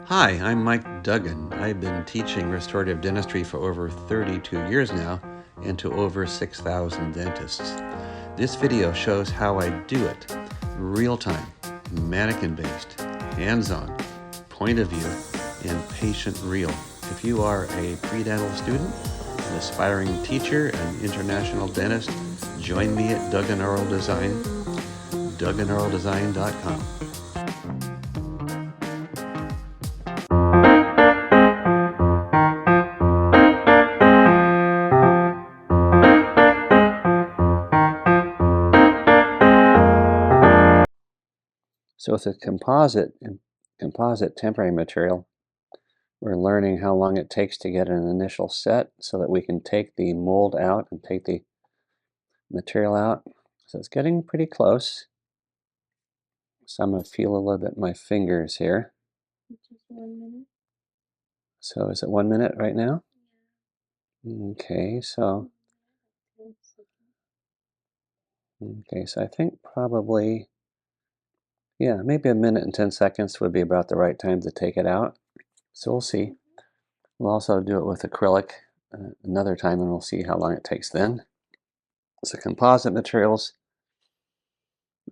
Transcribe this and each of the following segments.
Hi, I'm Mike Duggan. I've been teaching restorative dentistry for over 32 years now and to over 6,000 dentists. This video shows how I do it. Real-time, mannequin-based, hands-on, point of view, and patient real. If you are a pre-dental student, an aspiring teacher, an international dentist, join me at Duggan Oral Design, dugganoraldesign.com. So with a composite temporary material, we're learning how long it takes to get an initial set so that we can take the mold out and take the material out. So it's getting pretty close. So I'm going to feel a little bit my fingers here. Just 1 minute. So is it 1 minute right now? Okay, so I think probably, yeah, maybe 1 minute and 10 seconds would be about the right time to take it out. So we'll see. We'll also do it with acrylic another time, and we'll see how long it takes then. So composite materials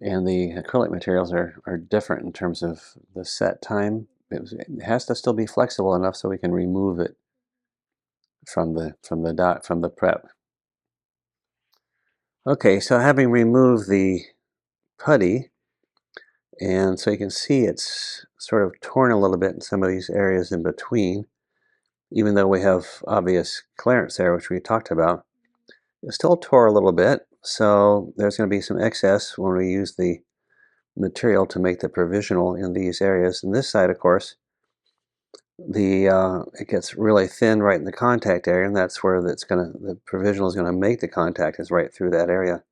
and the acrylic materials are different in terms of the set time. It has to still be flexible enough so we can remove it from the prep. Okay, so having removed the putty, and so you can see it's sort of torn a little bit in some of these areas in between, even though we have obvious clearance there, which we talked about. It still tore a little bit, so there's going to be some excess when we use the material to make the provisional in these areas. And this side, of course, it gets really thin right in the contact area, and that's where the provisional is going to make the contact, is right through that area.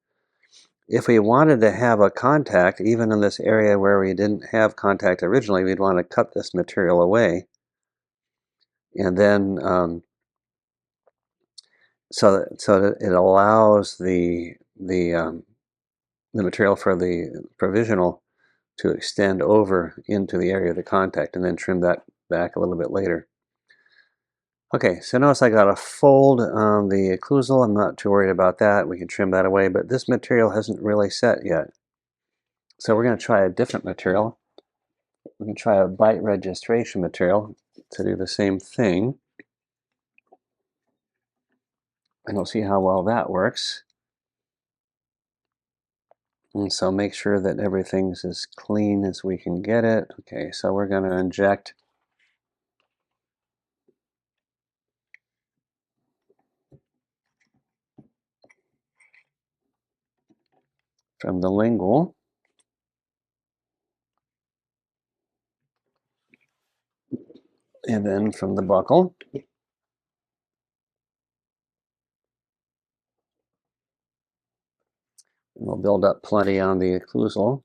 If we wanted to have a contact, even in this area where we didn't have contact originally, we'd want to cut this material away, and then so that it allows the material for the provisional to extend over into the area of the contact, and then trim that back a little bit later. Okay, so notice I got a fold on the occlusal. I'm not too worried about that. We can trim that away, but this material hasn't really set yet. So we're going to try a different material. We're going to try a bite registration material to do the same thing. And we'll see how well that works. And so make sure that everything's as clean as we can get it. Okay, so we're going to inject from the lingual. And then from the buccal. And we'll build up plenty on the occlusal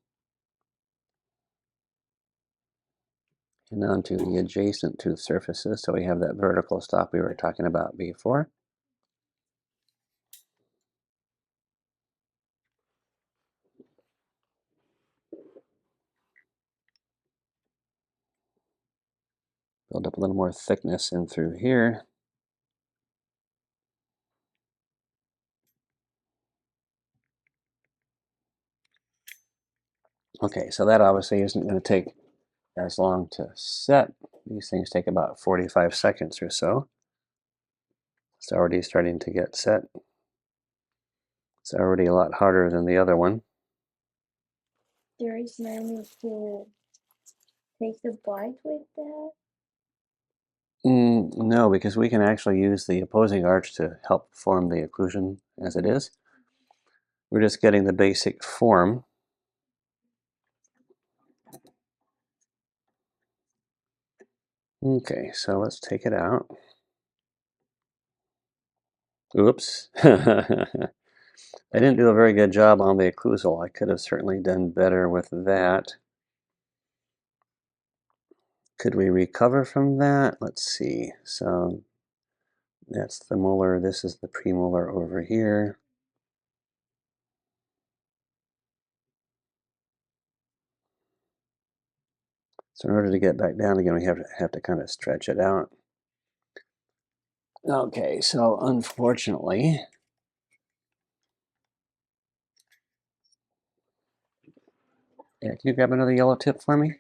and onto the adjacent tooth surfaces, so we have that vertical stop we were talking about before. Build up a little more thickness in through here. Okay, so that obviously isn't going to take as long to set. These things take about 45 seconds or so. It's already starting to get set. It's already a lot harder than the other one. There is no need to take the bite with that. No, because we can actually use the opposing arch to help form the occlusion as it is. We're just getting the basic form. Okay, so let's take it out. Oops. I didn't do a very good job on the occlusal. I could have certainly done better with that. Could we recover from that? Let's see. So that's the molar. This is the premolar over here. So in order to get back down again, we have to kind of stretch it out. Okay, so unfortunately, yeah, can you grab another yellow tip for me?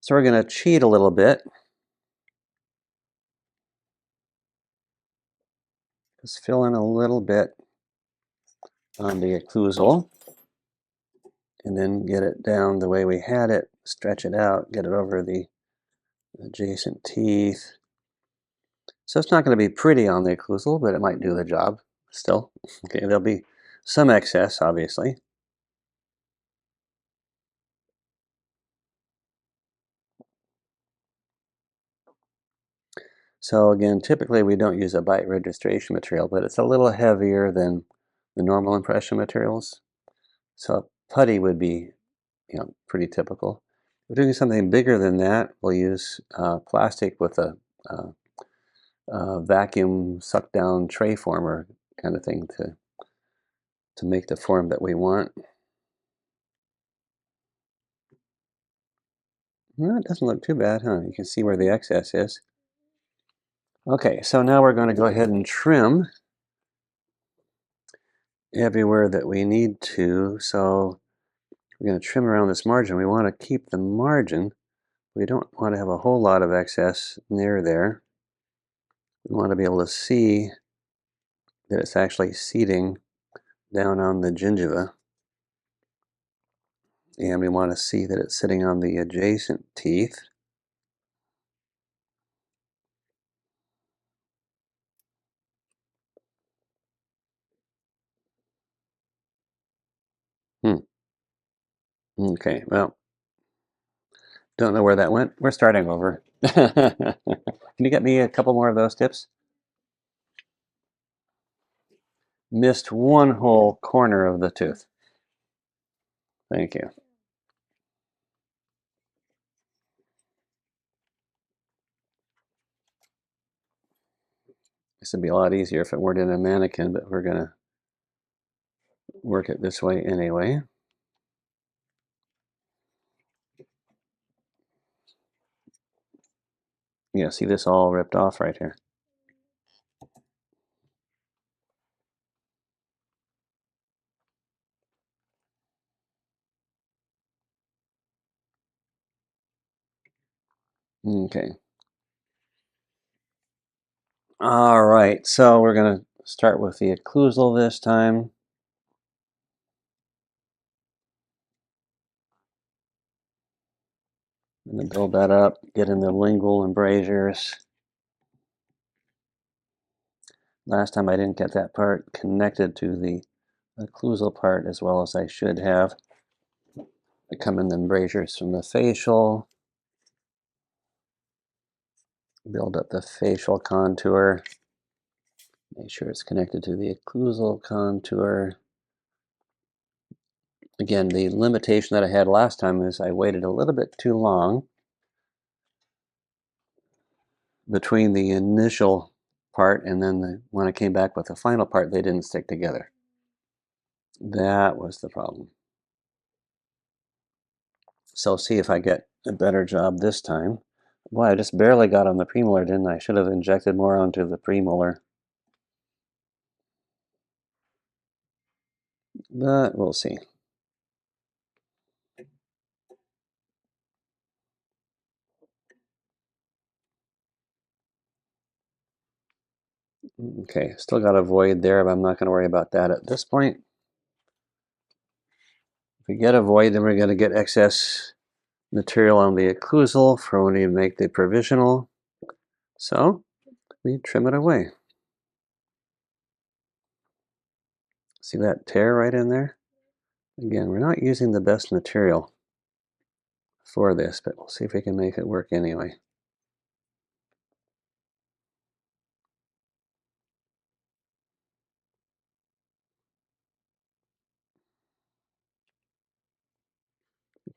So we're going to cheat a little bit. Just fill in a little bit on the occlusal and then get it down the way we had it, stretch it out, get it over the adjacent teeth. So it's not going to be pretty on the occlusal, but it might do the job still. Okay, there'll be some excess, obviously. So again, typically we don't use a bite registration material, but it's a little heavier than the normal impression materials. So putty would be, pretty typical. If we're doing something bigger than that, we'll use plastic with a vacuum suck down tray former kind of thing to make the form that we want. Well, it doesn't look too bad, huh? You can see where the excess is. Okay, so now we're going to go ahead and trim everywhere that we need to. So we're going to trim around this margin. We want to keep the margin. We don't want to have a whole lot of excess near there. We want to be able to see that it's actually seating down on the gingiva. And we want to see that it's sitting on the adjacent teeth. Hmm. Okay, well, don't know where that went. We're starting over. Can you get me a couple more of those tips? Missed one whole corner of the tooth. Thank you. This would be a lot easier if it weren't in a mannequin, but we're going to work it this way anyway. Yeah, see this all ripped off right here. Okay. All right, so we're going to start with the occlusal this time. I'm going to build that up, get in the lingual embrasures. Last time I didn't get that part connected to the occlusal part as well as I should have. I come in the embrasures from the facial, build up the facial contour, make sure it's connected to the occlusal contour. Again, the limitation that I had last time is I waited a little bit too long between the initial part and then when I came back with the final part, they didn't stick together. That was the problem. So see if I get a better job this time. Boy, I just barely got on the premolar, didn't I? I should have injected more onto the premolar. But we'll see. Okay, still got a void there, but I'm not going to worry about that at this point. If we get a void, then we're going to get excess material on the occlusal for when we make the provisional. So we trim it away. See that tear right in there? Again, we're not using the best material for this, but we'll see if we can make it work anyway.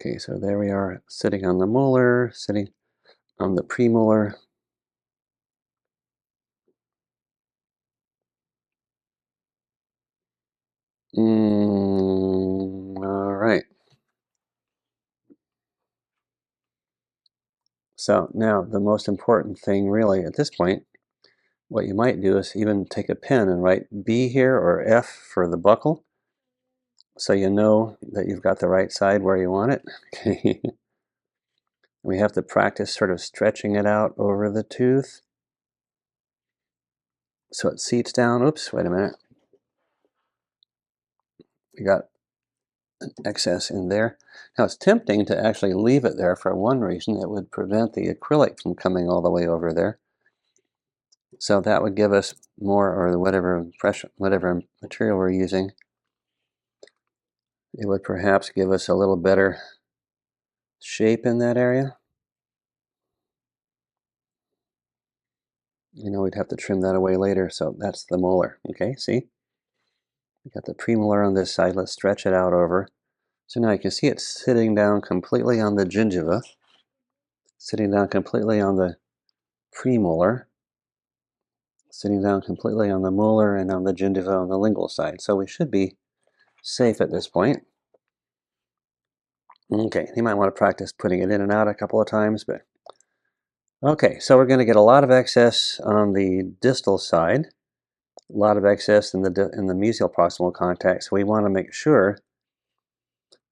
Okay, so there we are, sitting on the molar, sitting on the premolar. All right. So now the most important thing really at this point, what you might do is even take a pen and write B here or F for the buckle, so you know that you've got the right side where you want it. Okay. We have to practice sort of stretching it out over the tooth so it seats down. Oops, wait a minute. We got an excess in there. Now it's tempting to actually leave it there for one reason. It would prevent the acrylic from coming all the way over there. So that would give us more, or whatever material we're using, it would perhaps give us a little better shape in that area. You know, we'd have to trim that away later, so that's the molar. Okay, see? We got the premolar on this side. Let's stretch it out over. So now you can see it's sitting down completely on the gingiva, sitting down completely on the premolar, sitting down completely on the molar and on the gingiva on the lingual side. So we should be safe at this point. Okay, you might want to practice putting it in and out a couple of times, but okay, so we're going to get a lot of excess on the distal side, a lot of excess in the mesial proximal contact. So we want to make sure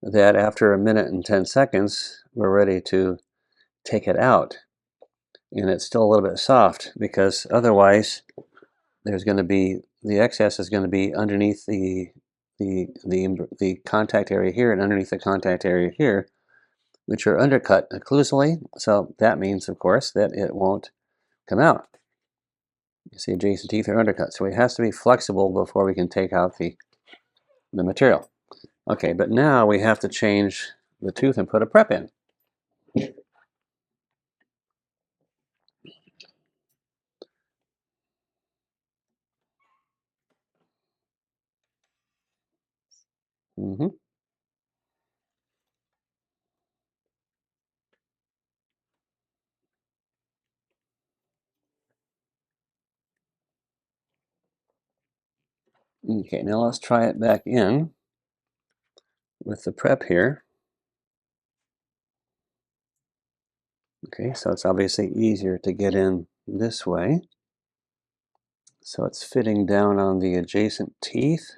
that after 1 minute and 10 seconds, we're ready to take it out. And it's still a little bit soft, because otherwise there's going to be, the excess is going to be underneath the contact area here and underneath the contact area here, which are undercut occlusally. So that means, of course, that it won't come out. You see, adjacent teeth are undercut, so it has to be flexible before we can take out the material. Okay, but now we have to change the tooth and put a prep in. Mm-hmm. Okay, now let's try it back in with the prep here. Okay, so it's obviously easier to get in this way. So it's fitting down on the adjacent teeth.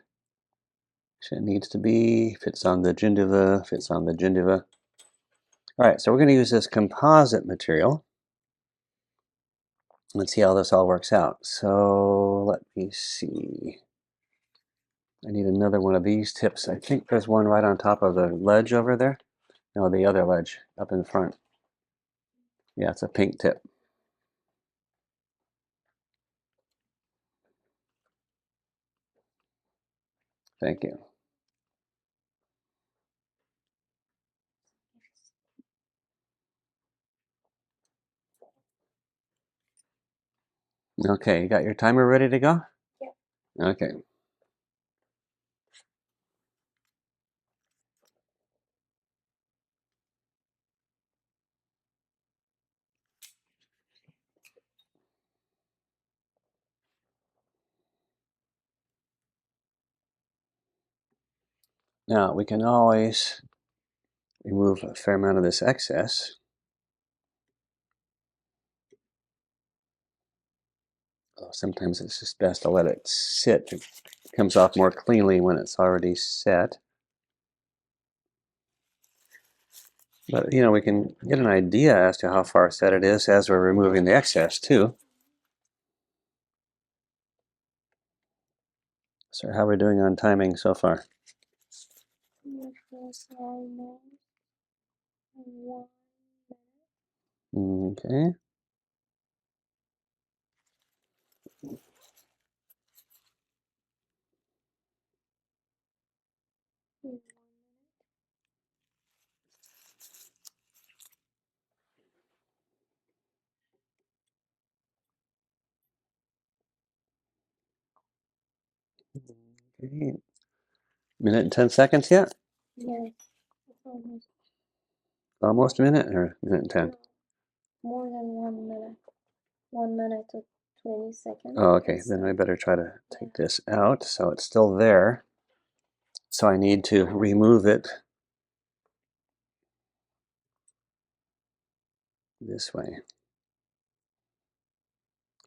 It needs to be, fits on the gingiva, fits on the gingiva. All right, so we're going to use this composite material. Let's see how this all works out. So let me see. I need another one of these tips. I think there's one right on top of the ledge over there. No, the other ledge up in front. Yeah, it's a pink tip. Thank you. Okay, you got your timer ready to go? Yeah. Okay. Now, we can always remove a fair amount of this excess. Sometimes it's just best to let it sit. It comes off more cleanly when it's already set. But, you know, we can get an idea as to how far set it is as we're removing the excess, too. So how are we doing on timing so far? Okay. Okay. Minute and 10 seconds yet? Yes, almost. Almost a minute, or minute and 10? More than 1 minute. 1 minute to 20 seconds. Oh, okay. Then I better try to take this out. So it's still there. So I need to remove it this way.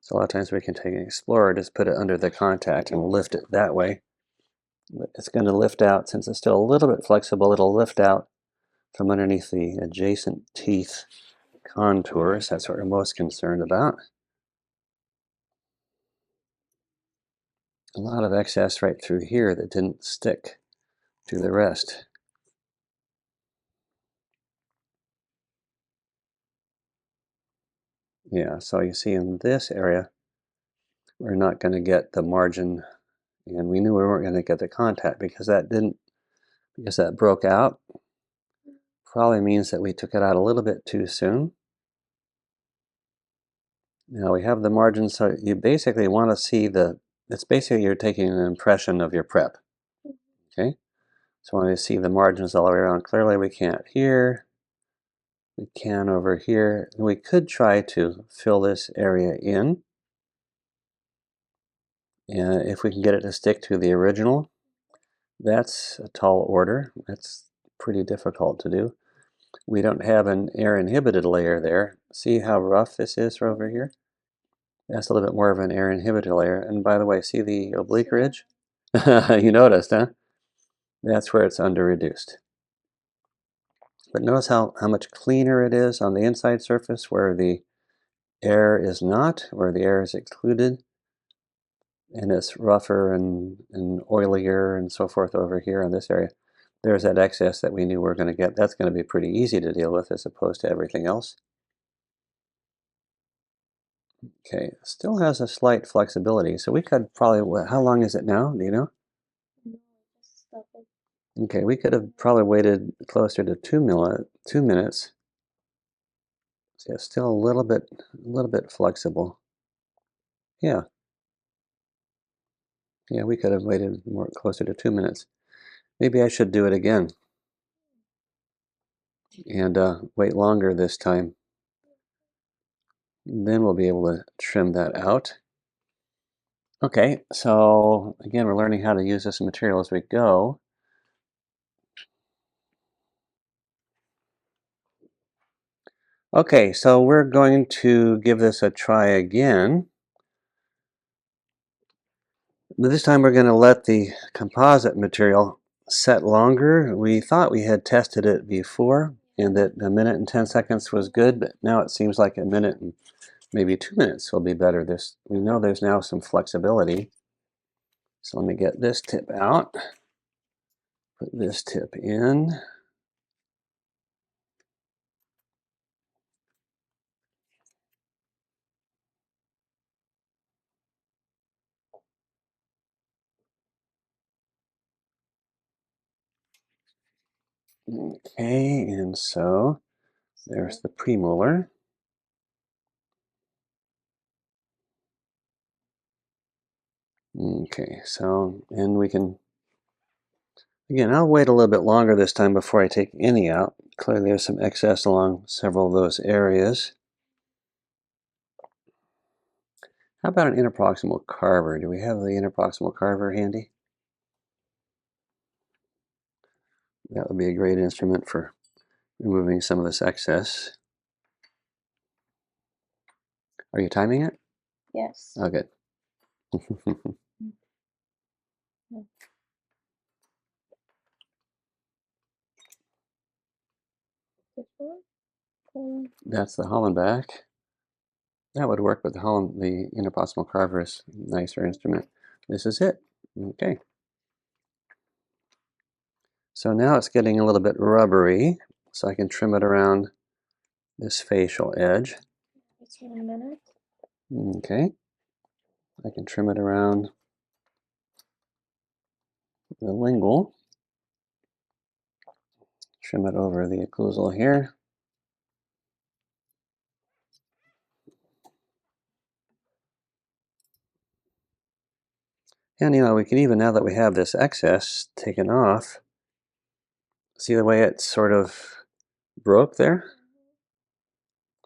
So a lot of times we can take an Explorer, just put it under the contact and lift it that way. But it's going to lift out, since it's still a little bit flexible, it'll lift out from underneath the adjacent teeth contours. That's what we're most concerned about. A lot of excess right through here that didn't stick to the rest. Yeah, so you see in this area, we're not going to get the margin, and we knew we weren't going to get the contact because that broke out. Probably means that we took it out a little bit too soon. Now we have the margin, so you basically want to see it's basically you're taking an impression of your prep. Okay, so when I see the margins all the way around, clearly we can't here, we can over here, and we could try to fill this area in. And if we can get it to stick to the original, that's a tall order. That's pretty difficult to do. We don't have an air inhibited layer there. See how rough this is over here? That's a little bit more of an air inhibitor layer. And by the way, see the oblique ridge? You noticed, huh? That's where it's under reduced. But notice how much cleaner it is on the inside surface where the air is not, where the air is excluded. And it's rougher and oilier and so forth over here in this area. There's that excess that we knew we were going to get. That's going to be pretty easy to deal with as opposed to everything else. Okay, still has a slight flexibility. So we could probably, how long is it now? Do you know? No, just stop it. Okay, we could have probably waited closer to 2 minutes. So it's still a little bit flexible. Yeah. Yeah, we could have waited more closer to 2 minutes. Maybe I should do it again and wait longer this time. Then we'll be able to trim that out. Okay, so again, we're learning how to use this material as we go. Okay, so we're going to give this a try again. But this time we're going to let the composite material set longer. We thought we had tested it before and that a minute and 10 seconds was good, but now it seems like a minute and maybe 2 minutes will be better. We know there's now some flexibility. So let me get this tip out, put this tip in. Okay, and so there's the premolar. Okay, so, and we can, again, I'll wait a little bit longer this time before I take any out. Clearly there's some excess along several of those areas. How about an interproximal carver? Do we have the interproximal carver handy? That would be a great instrument for removing some of this excess. Are you timing it? Yes. Oh, good. This one? That's the Hollenbach. That would work, but the interproximal carver is a nicer instrument. This is it. Okay. So now it's getting a little bit rubbery, so I can trim it around this facial edge. It's 1 minute. Okay. I can trim it around the lingual. Trim it over the occlusal here. And we can even, now that we have this excess taken off, see the way it sort of broke there?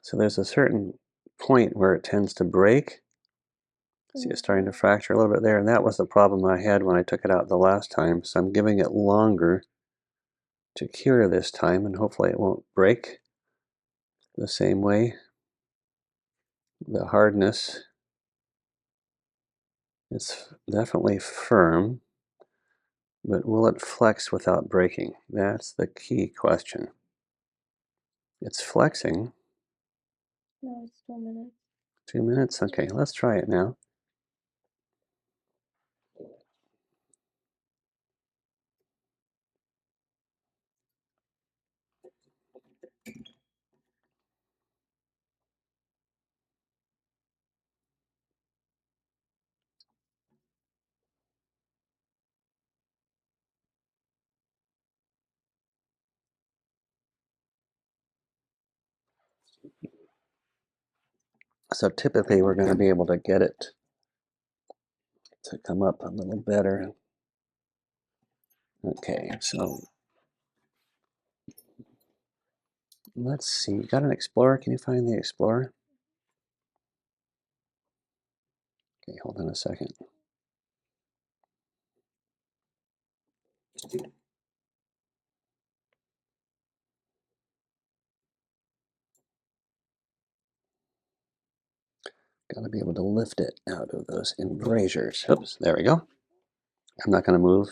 So there's a certain point where it tends to break. See, it's starting to fracture a little bit there, and that was the problem I had when I took it out the last time. So I'm giving it longer to cure this time, and hopefully it won't break. the same way. The hardness, it's definitely firm, but will it flex without breaking? That's the key question. It's flexing. No, it's 2 minutes. 2 minutes? Okay, let's try it now. So typically we're going to be able to get it to come up a little better. Okay, so let's see. You got an Explorer? Can you find the Explorer? Okay, hold on a second. Got to be able to lift it out of those embrasures. Oops, there we go. I'm not going to move.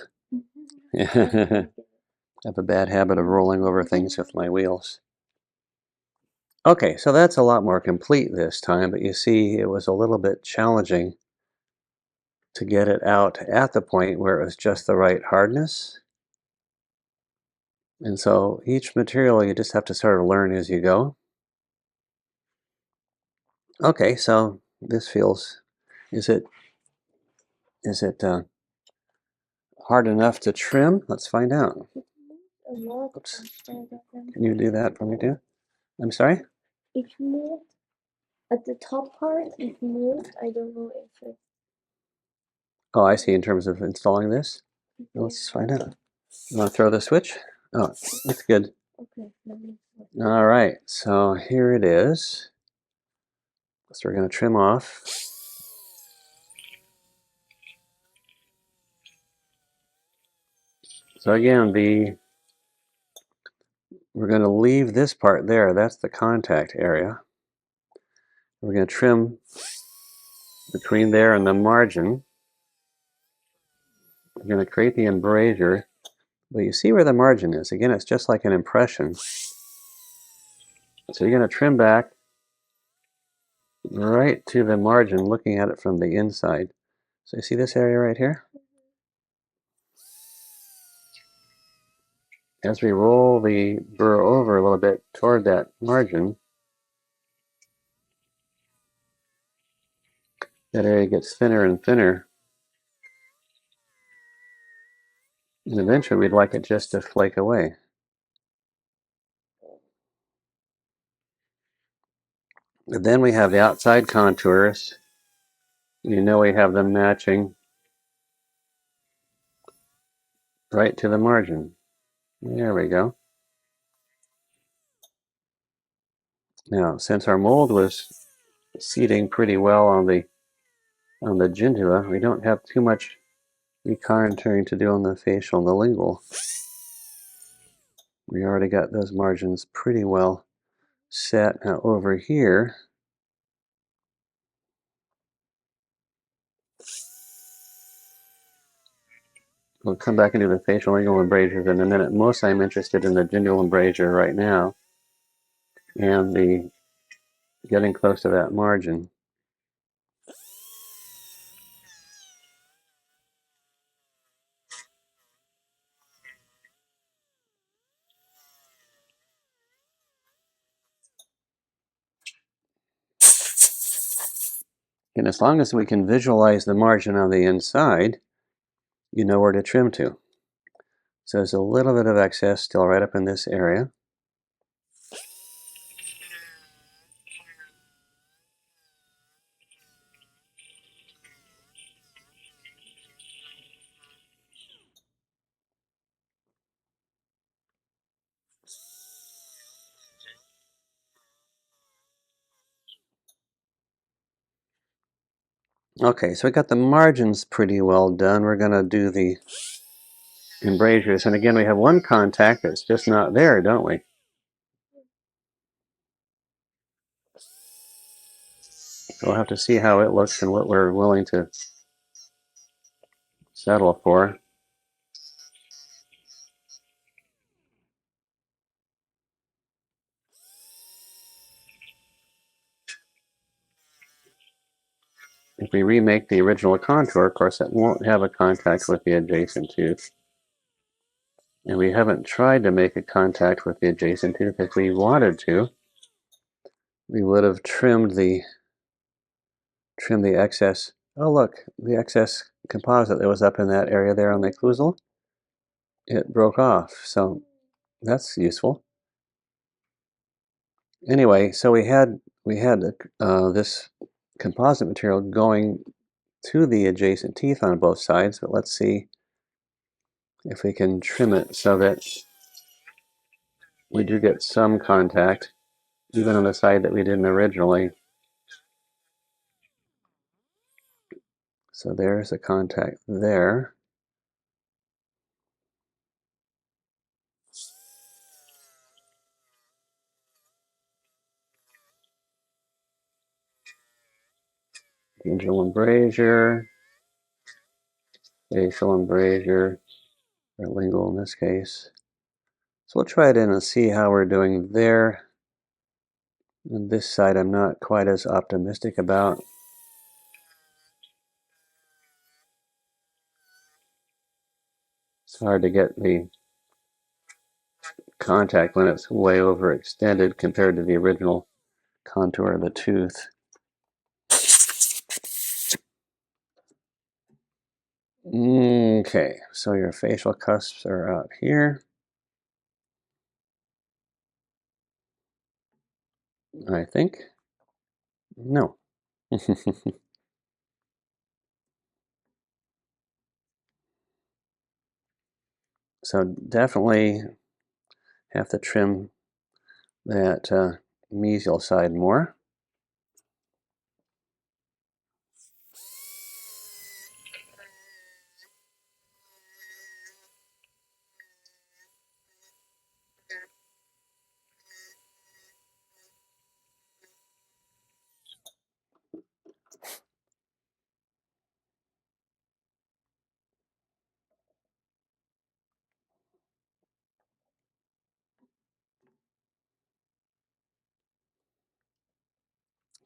I have a bad habit of rolling over things with my wheels. Okay, so that's a lot more complete this time, but you see it was a little bit challenging to get it out at the point where it was just the right hardness. And so each material you just have to sort of learn as you go. Okay, so this feels, is it hard enough to trim? Let's find out. Oops. Can you do that for me too? I'm sorry? If moved at the top part, if moved, I don't know if it. Oh, I see, in terms of installing this. Let's find out. You want to throw the switch? Oh, that's good. Okay, let me. All right, so here it is. So we're going to trim off. So again, we're going to leave this part there. That's the contact area. We're going to trim between there and the margin. We're going to create the embrasure. But you see where the margin is. Again, it's just like an impression. So you're going to trim back right to the margin, looking at it from the inside. So you see this area right here? As we roll the burr over a little bit toward that margin, that area gets thinner and thinner. And eventually we'd like it just to flake away. But then we have the outside contours. You know we have them matching right to the margin. There we go. Now, since our mold was seating pretty well on the gingiva, we don't have too much recontouring to do on the facial and the lingual. We already got those margins pretty well set. Now over here, we'll come back and do the facial lingual embrasures in a minute. Most I'm interested in the gingival embrasure right now and the getting close to that margin. And as long as we can visualize the margin on the inside, you know where to trim to. So there's a little bit of excess still right up in this area. Okay, so we got the margins pretty well done. We're going to do the embrasures. And again, we have one contact that's just not there, don't we? We'll have to see how it looks and what we're willing to settle for. If we remake the original contour, of course, it won't have a contact with the adjacent tooth. And we haven't tried to make a contact with the adjacent tooth. If we wanted to, we would have trimmed the excess. Oh, look, the excess composite that was up in that area there on the occlusal, it broke off. So that's useful. Anyway, so we had this composite material going to the adjacent teeth on both sides, but let's see if we can trim it so that we do get some contact, even on the side that we didn't originally. So there's a contact there. Gingival embrasure, facial embrasure, or lingual in this case. So we'll try it in and see how we're doing there. And this side I'm not quite as optimistic about. It's hard to get the contact when it's way overextended compared to the original contour of the tooth. Okay, so your facial cusps are out here. I think. No. So definitely have to trim that mesial side more.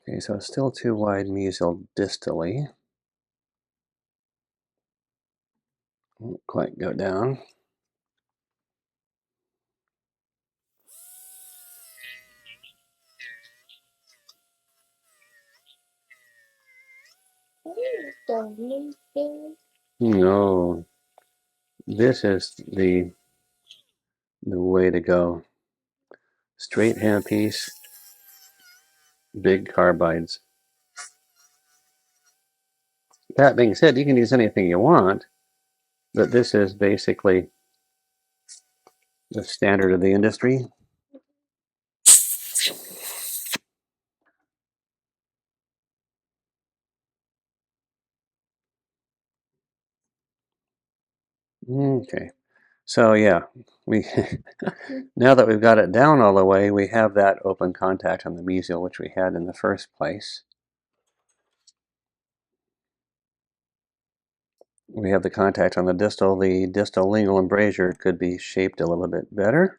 Okay, so it's still too wide mesial distally. Won't quite go down. No, this is the way to go. Straight handpiece, big carbides. That being said, you can use anything you want, but this is basically the standard of the industry. Okay, so yeah, we now that we've got it down all the way, we have that open contact on the mesial, which we had in the first place. We have the contact on the distal. The distal lingual embrasure could be shaped a little bit better.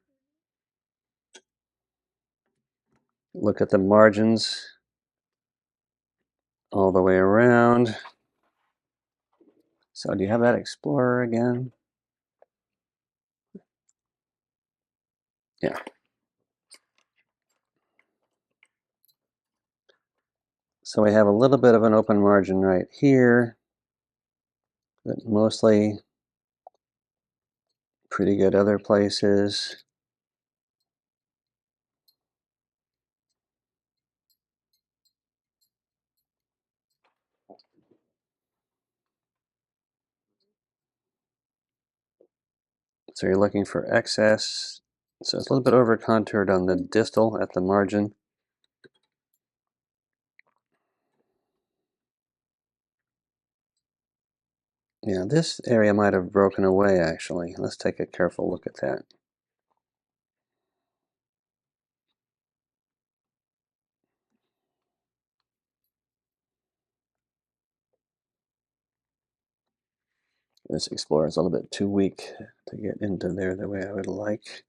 Look at the margins all the way around. So do you have that Explorer again? Yeah. So we have a little bit of an open margin right here, but mostly pretty good other places. So you're looking for excess. So it's a little bit over contoured on the distal at the margin. Yeah, this area might have broken away actually. Let's take a careful look at that. This Explorer is a little bit too weak to get into there the way I would like.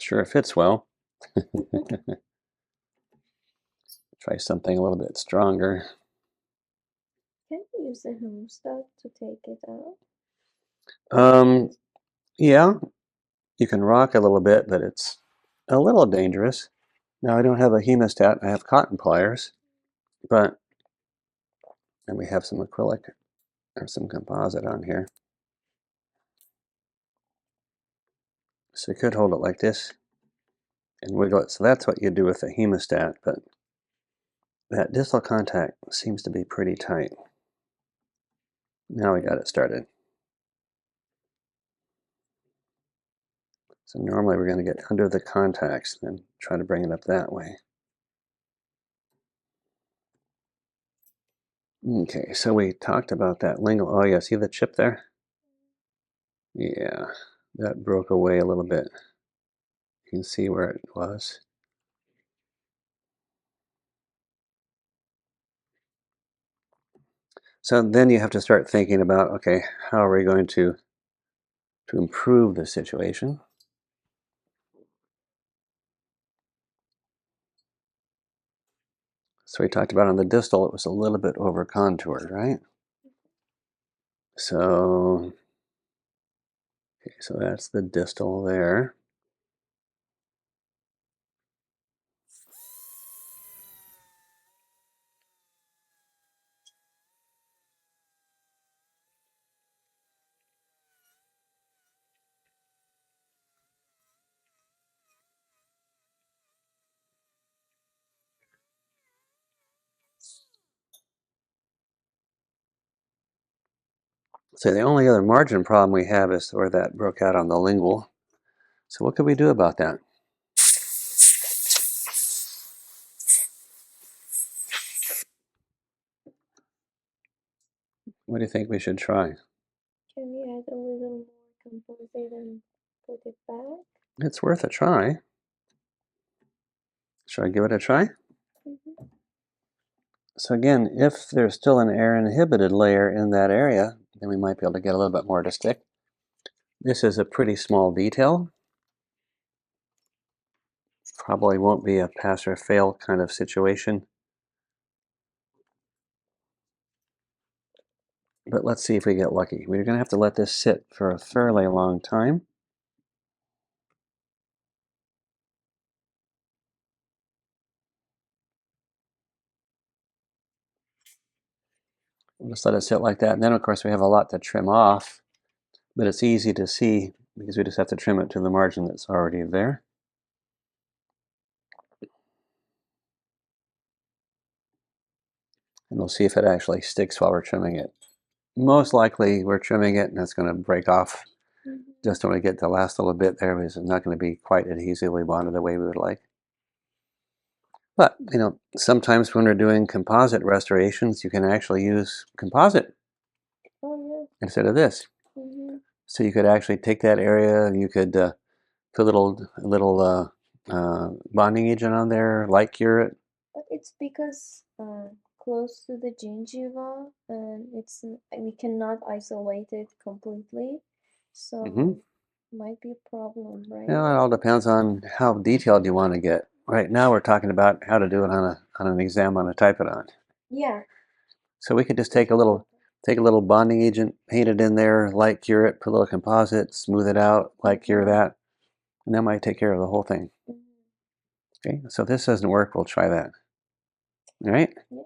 Sure fits well. Try something a little bit stronger. Can you use the homestat to take it out? Yeah, you can rock a little bit, but it's a little dangerous. Now I don't have a hemostat, I have cotton pliers, and we have some acrylic or some composite on here. So you could hold it like this and wiggle it. So that's what you do with a hemostat, but that distal contact seems to be pretty tight. Now we got it started. So normally we're going to get under the contacts and try to bring it up that way. Okay, so we talked about that lingual. Oh yeah, see the chip there? Yeah, that broke away a little bit. You can see where it was. So then you have to start thinking about, okay, how are we going to improve the situation? So we talked about on the distal, it was a little bit over contoured, right? So, okay, so that's the distal there. So the only other margin problem we have is where that broke out on the lingual. So what could we do about that? What do you think we should try? Can we add a little more composite and put it back? It's worth a try. Should I give it a try? So again, if there's still an air inhibited layer in that area, then we might be able to get a little bit more to stick. This is a pretty small detail. Probably won't be a pass or fail kind of situation. But let's see if we get lucky. We're going to have to let this sit for a fairly long time. We'll just let it sit like that. And then, of course, we have a lot to trim off. But it's easy to see because we just have to trim it to the margin that's already there. And we'll see if it actually sticks while we're trimming it. Most likely we're trimming it and it's going to break off just when we get the last little bit there because it's not going to be quite adhesively bonded the way we would like. But, you know, sometimes when we're doing composite restorations, you can actually use composite instead of this. So you could actually take that area, you could put a little bonding agent on there, light cure it. But it's because close to the gingival, and we cannot isolate it completely, so might be a problem, right? Yeah, it all depends on how detailed you want to get. Right now we're talking about how to do it on an exam on a typodont. Yeah. So we could just take a little bonding agent, paint it in there, light cure it, put a little composite, smooth it out, light cure that, and that might take care of the whole thing. Okay, so if this doesn't work, we'll try that. All right? Yeah.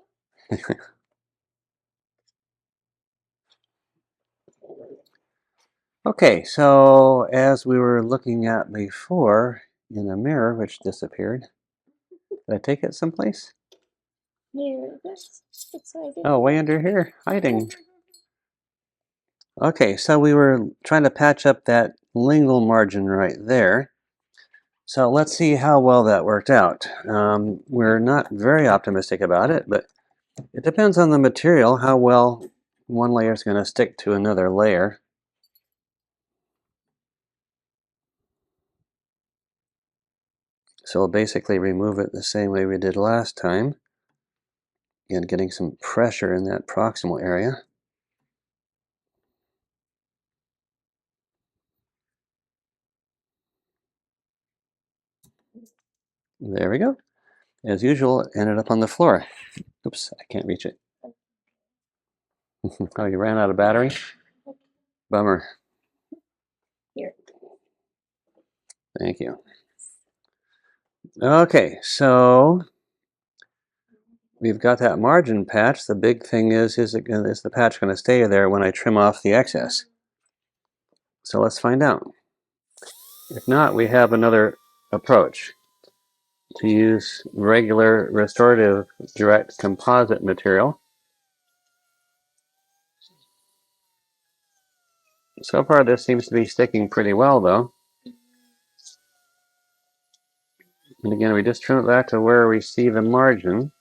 Okay, so as we were looking at before in a mirror, which disappeared, did I take it someplace? Here, it's hiding. Oh, way under here, hiding. Okay, so we were trying to patch up that lingual margin right there. So let's see how well that worked out. We're not very optimistic about it, but it depends on the material, how well one layer is going to stick to another layer. So we'll basically remove it the same way we did last time. Again, getting some pressure in that proximal area. There we go. As usual, it ended up on the floor. Oops, I can't reach it. Oh, you ran out of battery? Bummer. Here. Thank you. Okay, so we've got that margin patch. The big thing is the patch going to stay there when I trim off the excess? So let's find out. If not, we have another approach to use regular restorative direct composite material. So far this seems to be sticking pretty well though. And again, we just trim it back to where we see the margin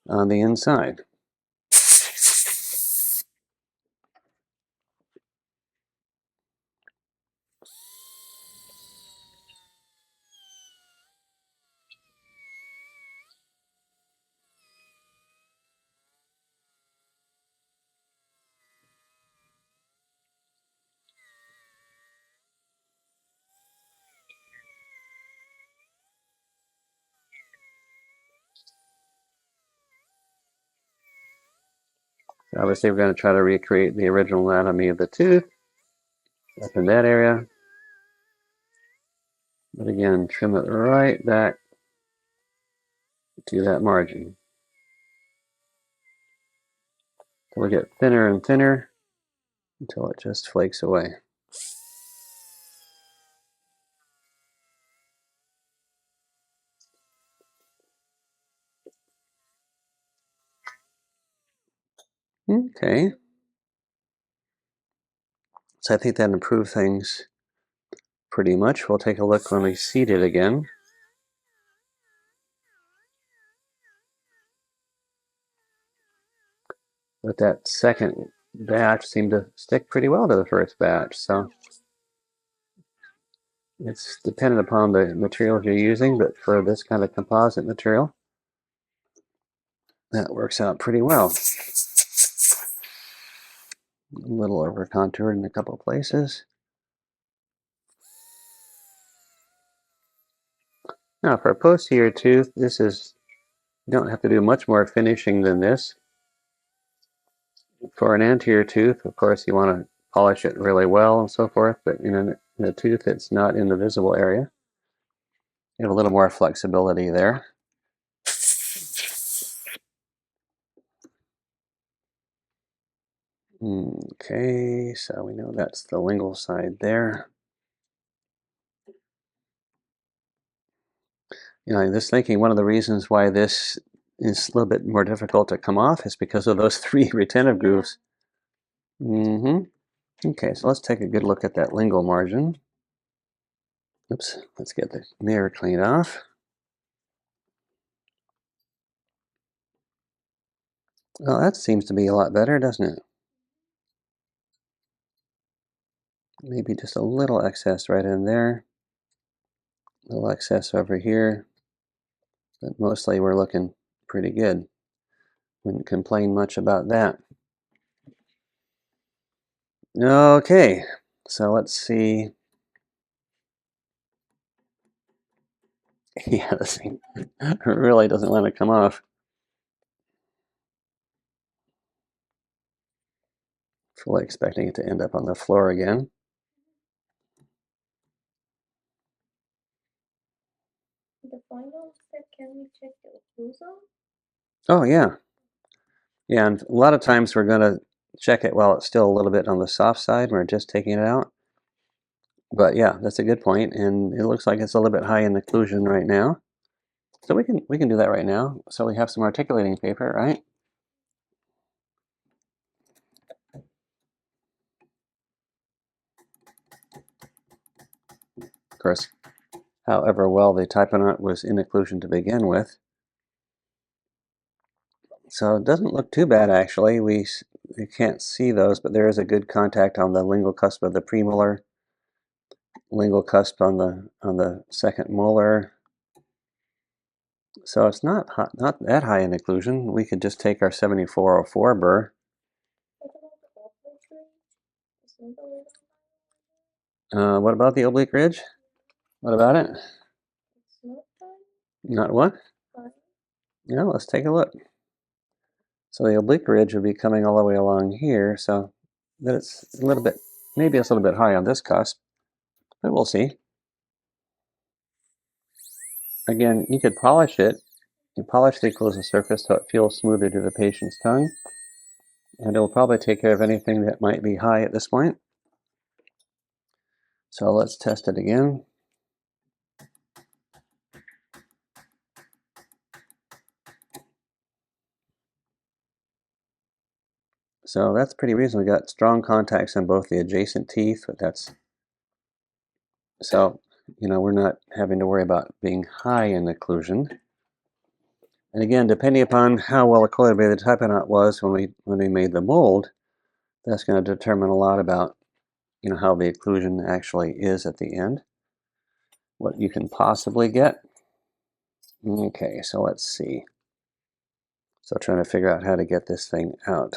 on the inside. Obviously, we're going to try to recreate the original anatomy of the tooth up in that area. But again, trim it right back to that margin. So we get thinner and thinner until it just flakes away. Okay. So I think that improved things pretty much. We'll take a look when we seat it again. But that second batch seemed to stick pretty well to the first batch. So it's dependent upon the materials you're using, but for this kind of composite material, that works out pretty well. A little over contoured in a couple places. Now for a posterior tooth, you don't have to do much more finishing than this. For an anterior tooth, of course, you want to polish it really well and so forth, but in a tooth that's not in the visible area, you have a little more flexibility there. Okay, so we know that's the lingual side there. I'm just thinking one of the reasons why this is a little bit more difficult to come off is because of those 3 retentive grooves. Okay, so let's take a good look at that lingual margin. Oops, let's get the mirror cleaned off. Well, that seems to be a lot better, doesn't it? Maybe just a little excess right in there. A little excess over here. But mostly we're looking pretty good. Wouldn't complain much about that. Okay, so let's see. Yeah, this thing really doesn't want to come off. Fully expecting it to end up on the floor again. The final step, can we check the occlusion? Oh yeah. Yeah, and a lot of times we're going to check it while it's still a little bit on the soft side. We're just taking it out. But yeah, that's a good point, and it looks like it's a little bit high in occlusion right now. So we can do that right now. So we have some articulating paper, right? Of course, however well the typonut was in occlusion to begin with. So it doesn't look too bad actually. We can't see those, but there is a good contact on the lingual cusp of the premolar, lingual cusp on the second molar. So it's not that high in occlusion. We could just take our 7404 burr. What about the oblique ridge? What about it? Not what? Yeah, let's take a look. So the oblique ridge would be coming all the way along here, so that it's a little bit, maybe it's a little bit high on this cusp, but we'll see. Again, you could polish it. You polish the occlusal surface so it feels smoother to the patient's tongue, and it will probably take care of anything that might be high at this point. So let's test it again. So that's pretty reasonable. We got strong contacts on both the adjacent teeth, but that's so, we're not having to worry about being high in occlusion. And again, depending upon how well occluded the typonut was when we made the mold, that's going to determine a lot about how the occlusion actually is at the end, what you can possibly get. Okay, so let's see. So trying to figure out how to get this thing out.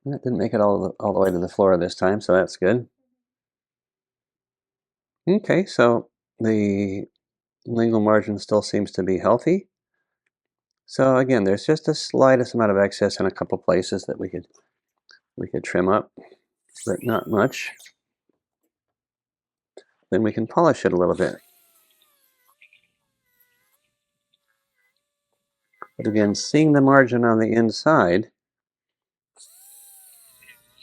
It didn't make it all the way to the floor this time, so that's good. Okay, so the lingual margin still seems to be healthy. So again, there's just a slightest amount of excess in a couple places that we could trim up, but not much. Then we can polish it a little bit. But again, seeing the margin on the inside,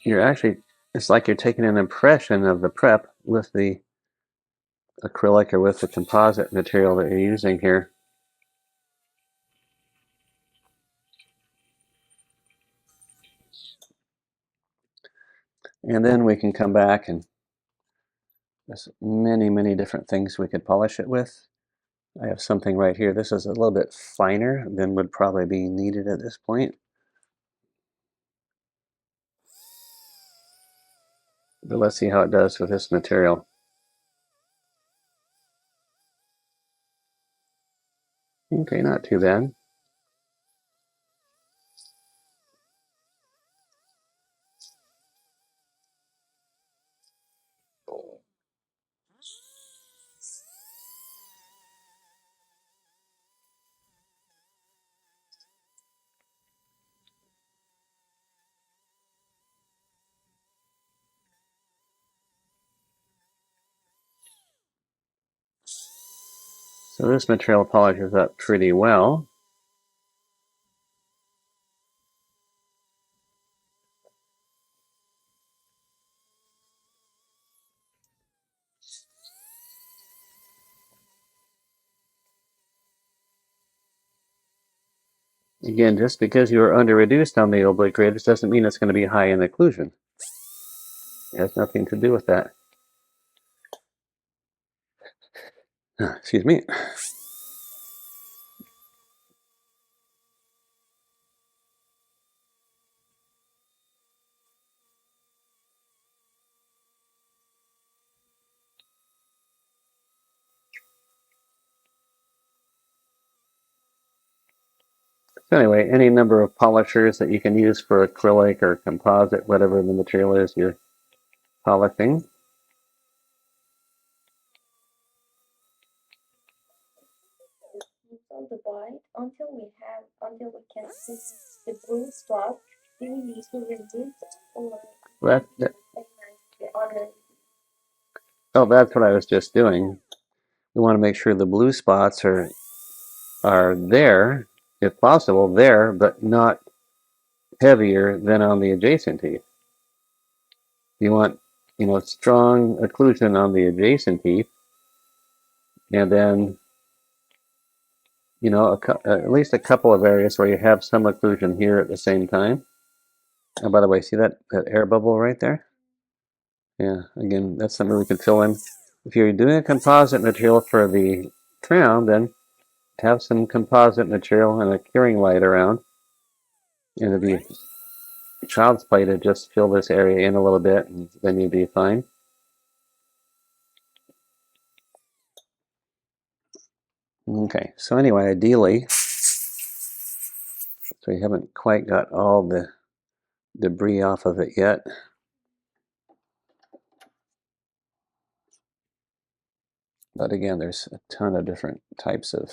it's like you're taking an impression of the prep with the acrylic or with the composite material that you're using here. And then we can come back and there's many, many different things we could polish it with. I have something right here. This is a little bit finer than would probably be needed at this point. But let's see how it does with this material. Okay, not too bad. So this material polishes up pretty well. Again, just because you are under-reduced on the oblique ridge doesn't mean it's going to be high in occlusion. It has nothing to do with that. Excuse me. So anyway, any number of polishers that you can use for acrylic or composite, whatever the material is you're polishing. On the bite until we can see the blue spot. Do we need to remove them or the other? Oh, that's what I was just doing. We want to make sure the blue spots are there, if possible, there, but not heavier than on the adjacent teeth. You want, strong occlusion on the adjacent teeth, and then, at least a couple of areas where you have some occlusion here at the same time. And by the way, see that air bubble right there? Yeah, again, that's something we can fill in. If you're doing a composite material for the crown, then have some composite material and a curing light around. And it'll be child's play to just fill this area in a little bit, and then you'll be fine. Okay, so anyway, ideally, so we haven't quite got all the debris off of it yet. But again, there's a ton of different types of...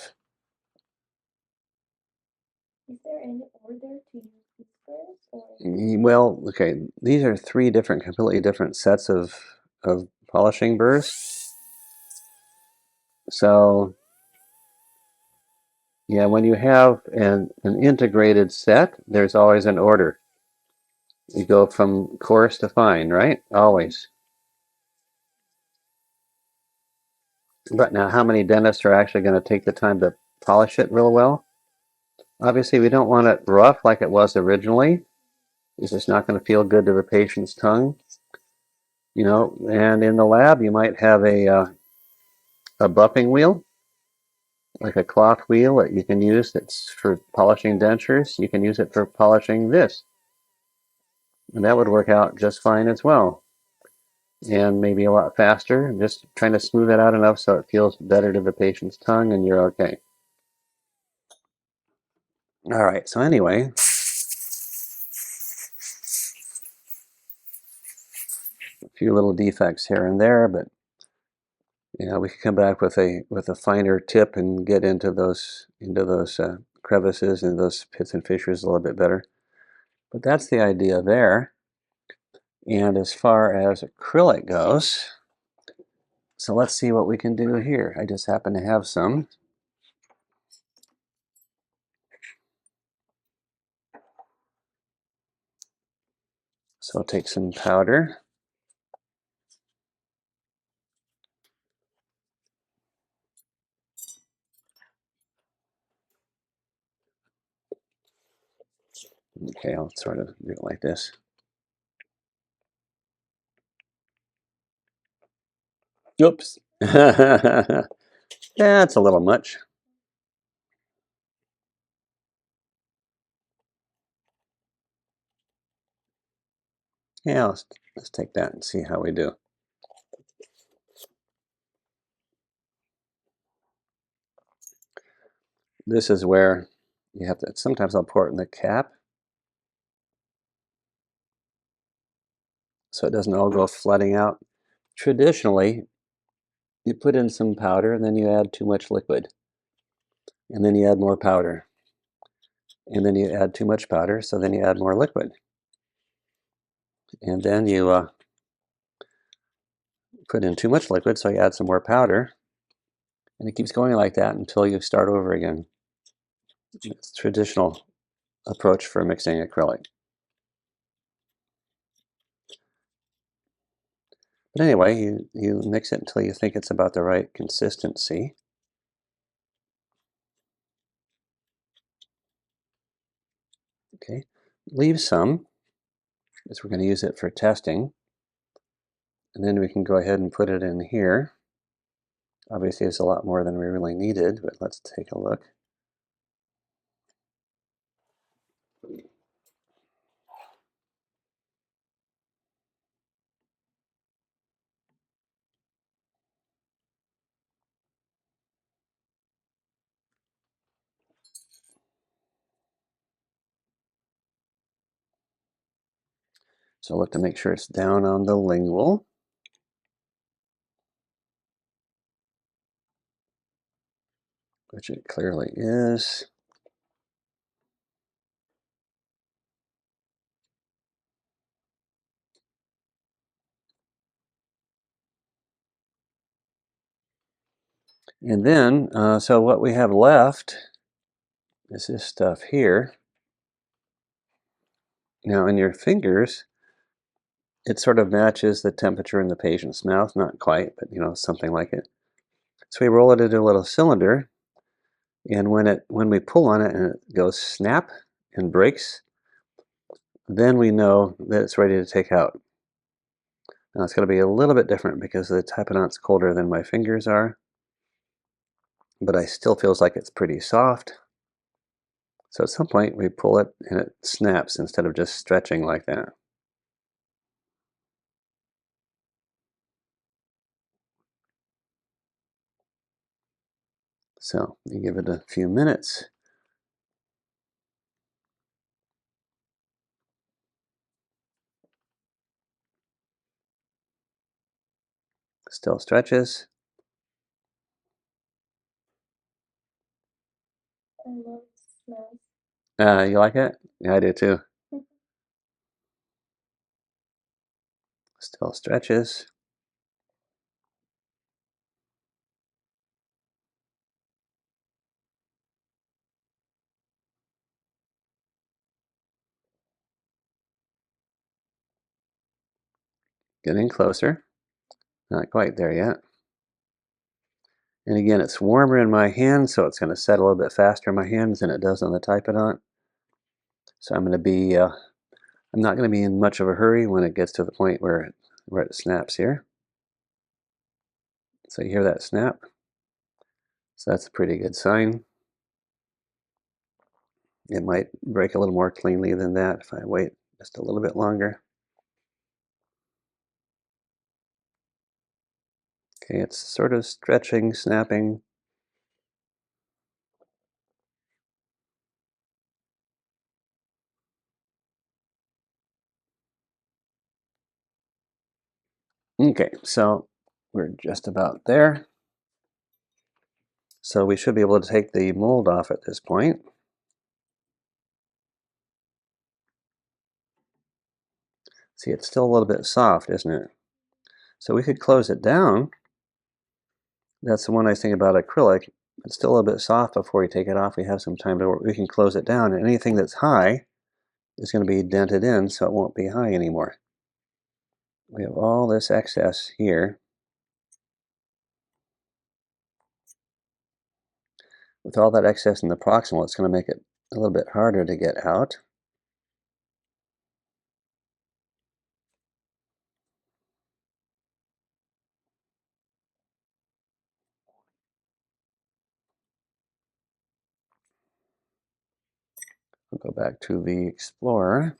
Is there any order to use these first, or? Well, okay, these are three completely different sets of polishing burrs. So, yeah, when you have an integrated set, there's always an order. You go from coarse to fine, right? Always. But now, how many dentists are actually going to take the time to polish it real well? Obviously, we don't want it rough like it was originally. It's just not going to feel good to the patient's tongue. You know, and in the lab, you might have a buffing wheel, like a cloth wheel that you can use that's for polishing dentures. You can use it for polishing this. And that would work out just fine as well. And maybe a lot faster. Just trying to smooth it out enough so it feels better to the patient's tongue and you're okay. All right, so anyway, a few little defects here and there, but you know, we can come back with a finer tip and get into those crevices and those pits and fissures a little bit better. But that's the idea there. And as far as acrylic goes, so let's see what we can do here. I just happen to have some. So I'll take some powder. Okay, I'll sort of do it like this. Oops. That's a little much. Yeah, let's take that and see how we do. This is where you have to, sometimes I'll pour it in the cap so it doesn't all go flooding out. Traditionally, you put in some powder and then you add too much liquid. And then you add more powder. And then you add too much powder, so then you add more liquid. And then you put in too much liquid, so you add some more powder. And it keeps going like that until you start over again. It's a traditional approach for mixing acrylic. But anyway, you mix it until you think it's about the right consistency. Okay, leave some, because we're going to use it for testing. And then we can go ahead and put it in here. Obviously, it's a lot more than we really needed, but let's take a look. So look to make sure it's down on the lingual. Which it clearly is. And then, so what we have left is this stuff here. Now in your fingers, it sort of matches the temperature in the patient's mouth, not quite, but you know, something like it. So we roll it into a little cylinder, and when we pull on it and it goes snap and breaks, then we know that it's ready to take out. Now it's going to be a little bit different because the tapenad's colder than my fingers are, but I still feels like it's pretty soft. So at some point we pull it and it snaps instead of just stretching like that. So you give it a few minutes. Still stretches. I love the smell. You like it? Yeah, I do too. Still stretches. Getting closer. Not quite there yet. And again, it's warmer in my hands, so it's going to set a little bit faster in my hands than it does on the Typodont. So I'm not going to be in much of a hurry when it gets to the point where it snaps here. So you hear that snap? So that's a pretty good sign. It might break a little more cleanly than that if I wait just a little bit longer. Okay, it's sort of stretching, snapping. Okay, so we're just about there. So we should be able to take the mold off at this point. See, it's still a little bit soft, isn't it? So we could close it down. That's the one nice thing about acrylic. It's still a little bit soft before we take it off. We have some time to work. We can close it down, and anything that's high is going to be dented in, so it won't be high anymore. We have all this excess here. With all that excess in the proximal, it's going to make it a little bit harder to get out. We'll go back to the Explorer.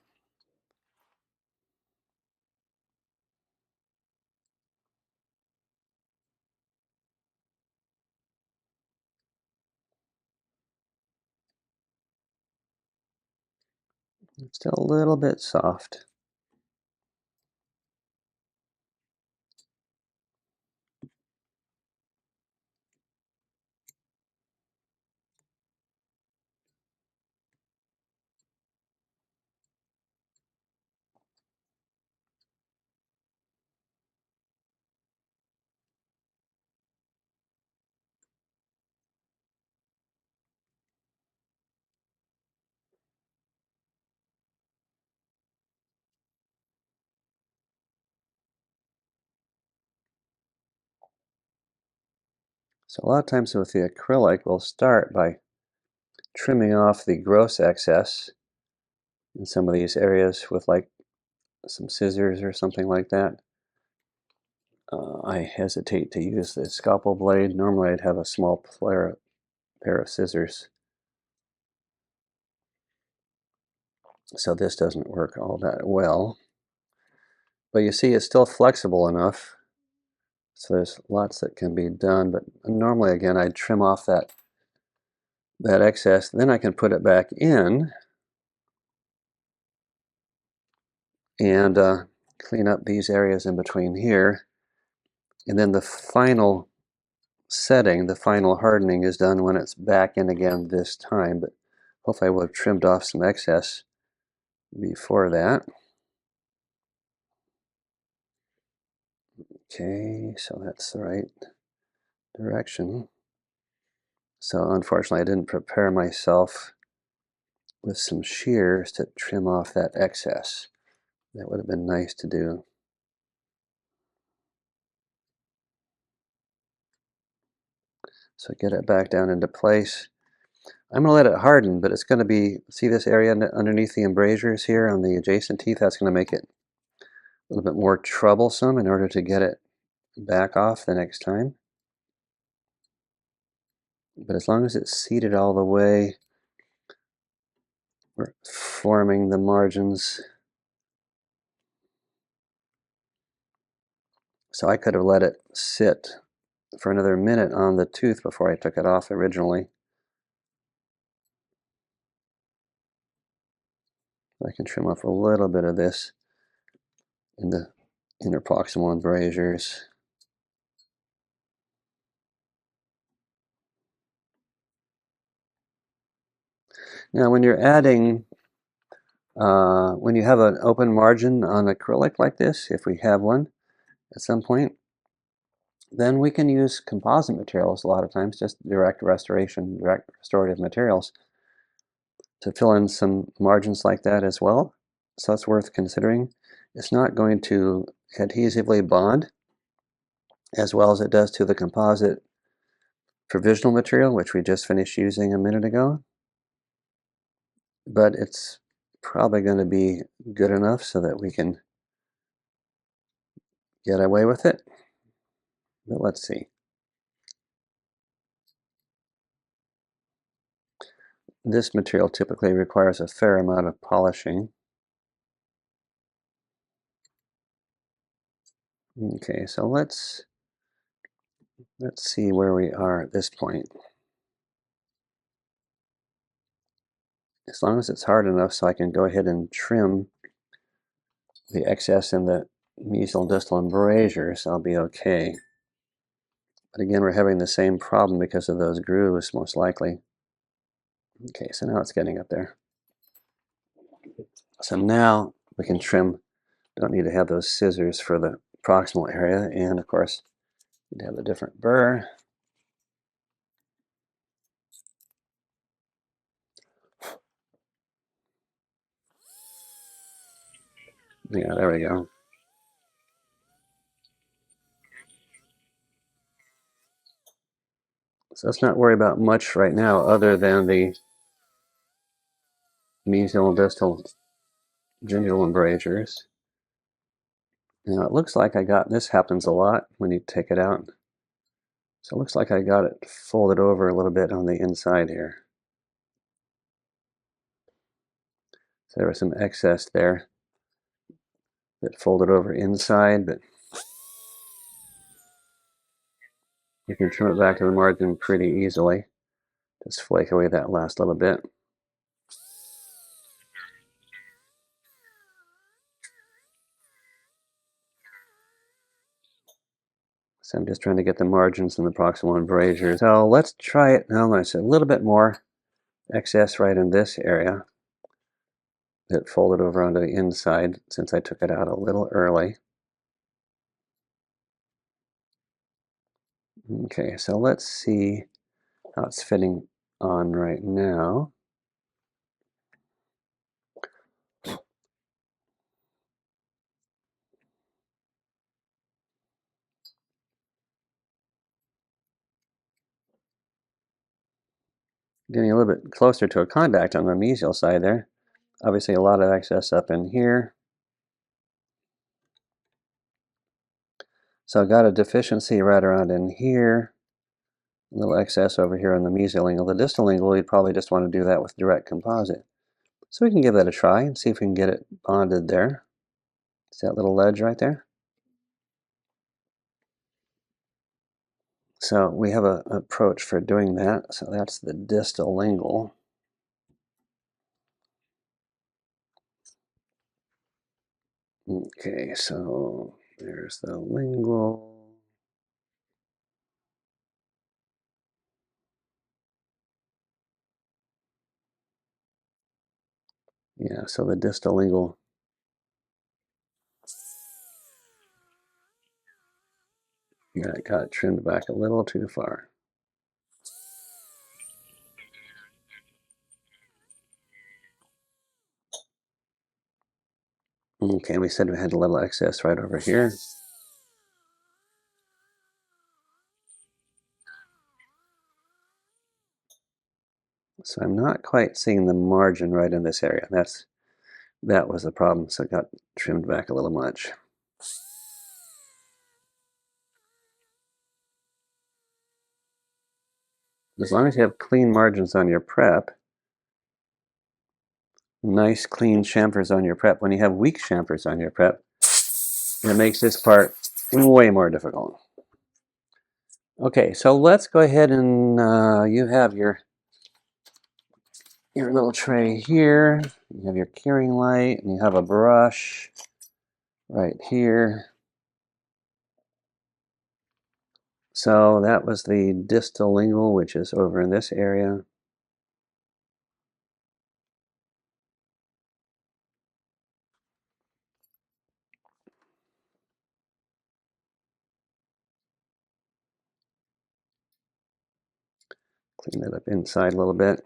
It's still a little bit soft. So a lot of times with the acrylic, we'll start by trimming off the gross excess in some of these areas with like some scissors or something like that. I hesitate to use the scalpel blade. Normally I'd have a small pair of scissors. So this doesn't work all that well. But you see it's still flexible enough. So there's lots that can be done. But normally, again, I'd trim off that excess. Then I can put it back in and clean up these areas in between here. And then the final setting, the final hardening is done when it's back in again this time. But hopefully I will have trimmed off some excess before that. Okay, so that's the right direction. So unfortunately I didn't prepare myself with some shears to trim off that excess. That would have been nice to do. So get it back down into place. I'm going to let it harden, but it's going to be, see this area underneath the embrasures here on the adjacent teeth? That's going to make it a little bit more troublesome in order to get it back off the next time. But as long as it's seated all the way, we're forming the margins. So I could have let it sit for another minute on the tooth before I took it off originally. I can trim off a little bit of this in the inner proximal embrasures. Now, when you're adding, when you have an open margin on acrylic like this, if we have one at some point, then we can use composite materials a lot of times, just direct restoration, direct restorative materials to fill in some margins like that as well. So that's worth considering. It's not going to adhesively bond as well as it does to the composite provisional material, which we just finished using a minute ago. But it's probably going to be good enough so that we can get away with it. But let's see. This material typically requires a fair amount of polishing. Okay, so let's see where we are at this point. As long as it's hard enough so I can go ahead and trim the excess in the mesial and distal embrasures, I'll be okay. But again, we're having the same problem because of those grooves, most likely. Okay, so now it's getting up there. So now we can trim. Don't need to have those scissors for the proximal area, and of course, you'd have a different burr. Yeah, there we go. So let's not worry about much right now other than the mesial and distal gingival embrasures. Now it looks like I got, this happens a lot when you take it out. So it looks like I got it folded over a little bit on the inside here. So there was some excess there that folded over inside, but you can trim it back to the margin pretty easily. Just flake away that last little bit. So I'm just trying to get the margins in the proximal embrasures. So let's try it now. There's a little bit more excess right in this area that folded over onto the inside since I took it out a little early. Okay, so let's see how it's fitting on right now. Getting a little bit closer to a contact on the mesial side there. Obviously a lot of excess up in here. So I got a deficiency right around in here. A little excess over here on the mesial lingual. The distal lingual, you'd probably just want to do that with direct composite. So we can give that a try and see if we can get it bonded there. See that little ledge right there? So we have an approach for doing that. So that's the distal lingual. Okay, so there's the lingual. Yeah, so the distal lingual. Yeah, it got trimmed back a little too far. Okay, we said we had a little excess right over here. So I'm not quite seeing the margin right in this area. That was the problem, so it got trimmed back a little much. As long as you have clean margins on your prep, nice clean chamfers on your prep. When you have weak chamfers on your prep, it makes this part way more difficult. Okay, so let's go ahead and you have your little tray here. You have your curing light, and you have a brush right here. So that was the distal lingual, which is over in this area. Clean that up inside a little bit.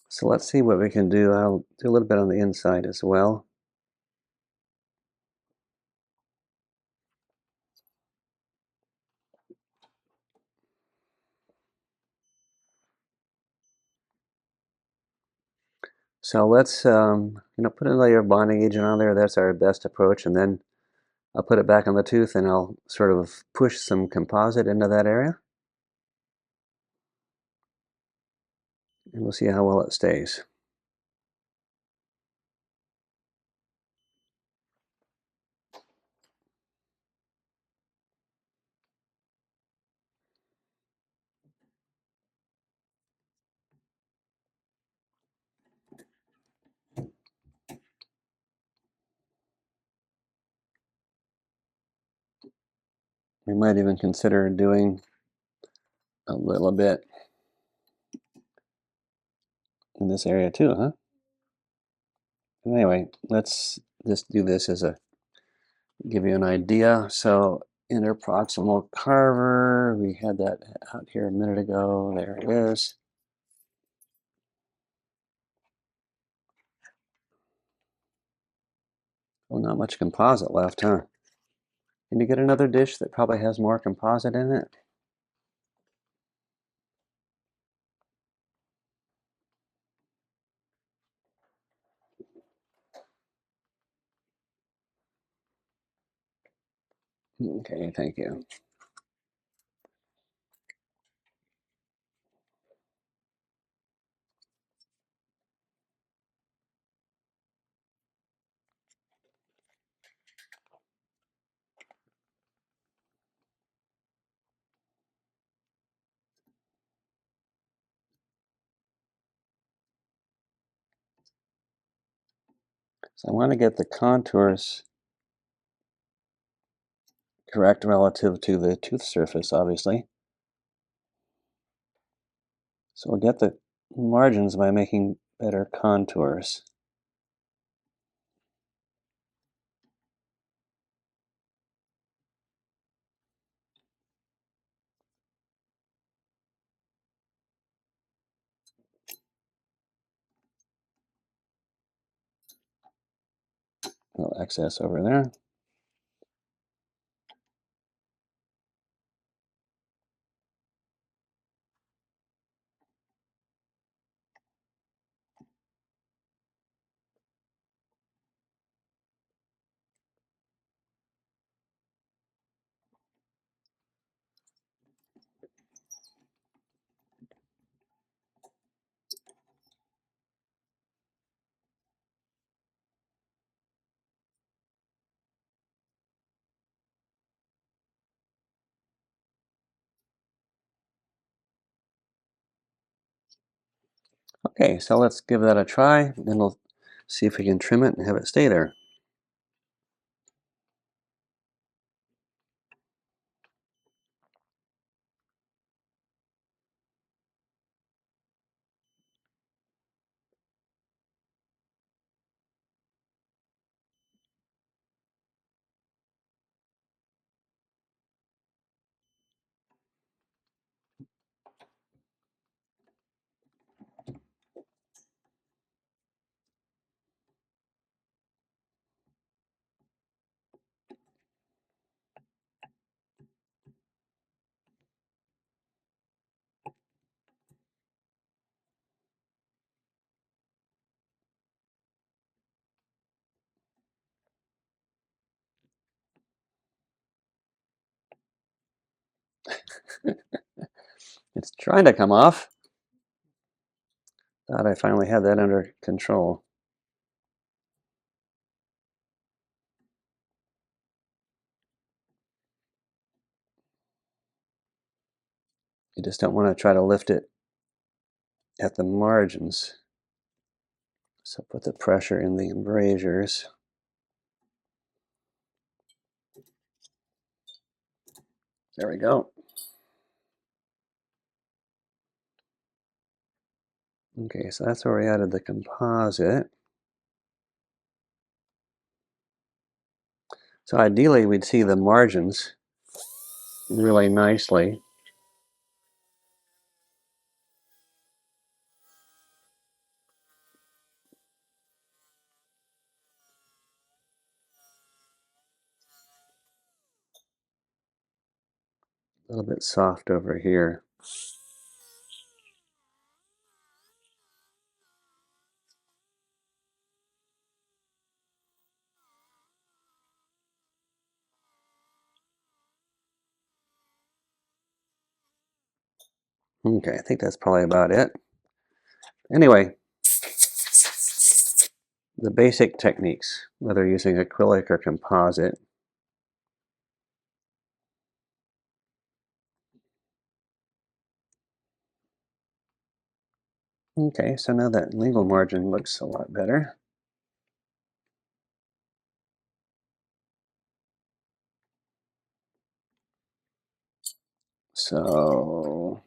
So let's see what we can do. I'll do a little bit on the inside as well. So let's put a layer of bonding agent on there. That's our best approach, and then I'll put it back on the tooth, and I'll sort of push some composite into that area, and we'll see how well it stays. We might even consider doing a little bit in this area too, huh? Anyway, let's just do this as a give you an idea. So interproximal carver, we had that out here a minute ago. There it is. Oh, not much composite left, huh? Can you get another dish that probably has more composite in it? Okay, thank you. So I want to get the contours correct relative to the tooth surface, obviously. So we'll get the margins by making better contours. A little excess over there. Okay, so let's give that a try, and we'll see if we can trim it and have it stay there. It's trying to come off. Thought I finally had that under control. You just don't want to try to lift it at the margins. So put the pressure in the embrasures. There we go. Okay, so that's where we added the composite. So ideally we'd see the margins really nicely. A little bit soft over here. Okay, I think that's probably about it. Anyway, the basic techniques, whether using acrylic or composite. Okay, so now that lingual margin looks a lot better. So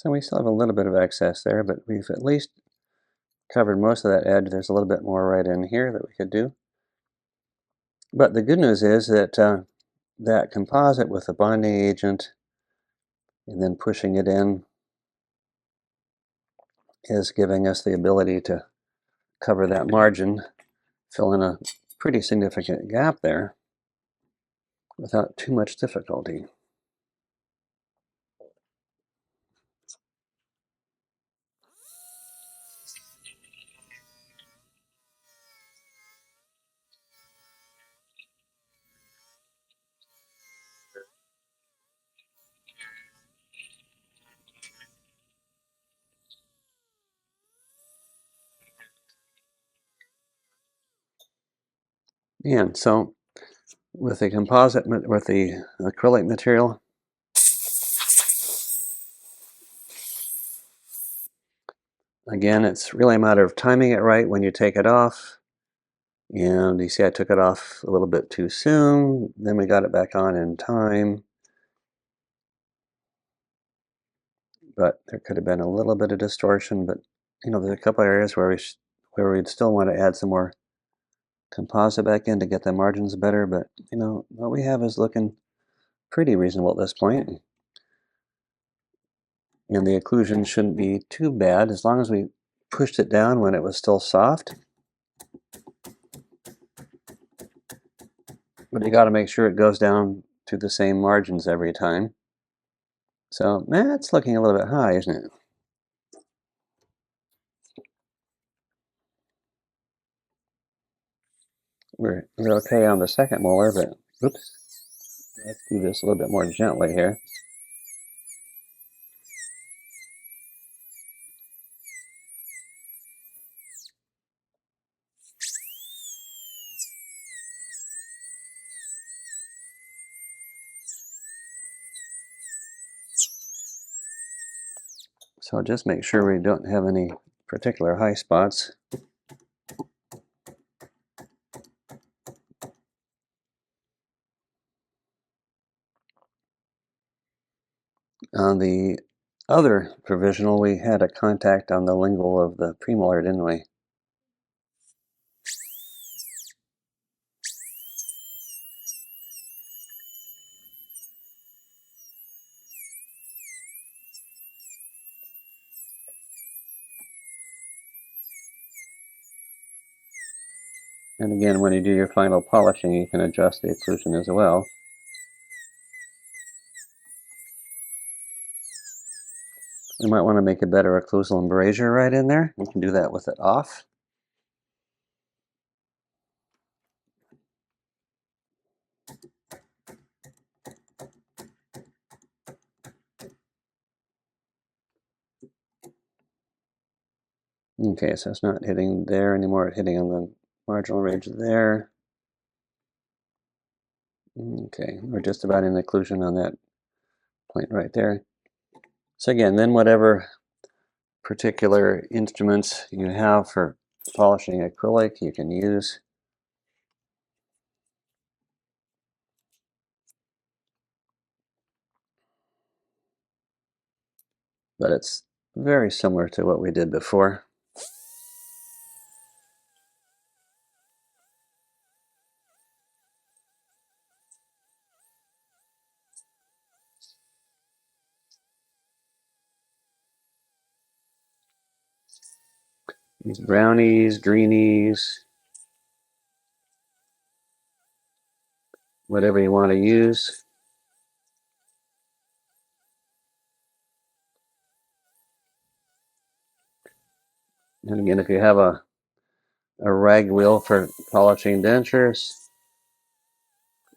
we still have a little bit of excess there, but we've at least covered most of that edge. There's a little bit more right in here that we could do. But the good news is that that composite with the bonding agent and then pushing it in is giving us the ability to cover that margin, fill in a pretty significant gap there without too much difficulty. And so with the composite, with the acrylic material, again, it's really a matter of timing it right when you take it off. And you see I took it off a little bit too soon, then we got it back on in time. But there could have been a little bit of distortion, but there's a couple areas where we'd still want to add some more composite back in to get the margins better, but what we have is looking pretty reasonable at this point. And the occlusion shouldn't be too bad as long as we pushed it down when it was still soft. But you got to make sure it goes down to the same margins every time. So that's looking a little bit high, isn't it? We're okay on the second molar, but oops, let's do this a little bit more gently here. So just make sure we don't have any particular high spots. On the other provisional, we had a contact on the lingual of the premolar, didn't we? And again, when you do your final polishing, you can adjust the occlusion as well. We might want to make a better occlusal embrasure right in there. We can do that with it off. Okay, so it's not hitting there anymore, it's hitting on the marginal ridge there. Okay, we're just about in occlusion on that point right there. So again, then whatever particular instruments you have for polishing acrylic you can use. But it's very similar to what we did before. These brownies, greenies, whatever you want to use. And again, if you have a rag wheel for polishing dentures,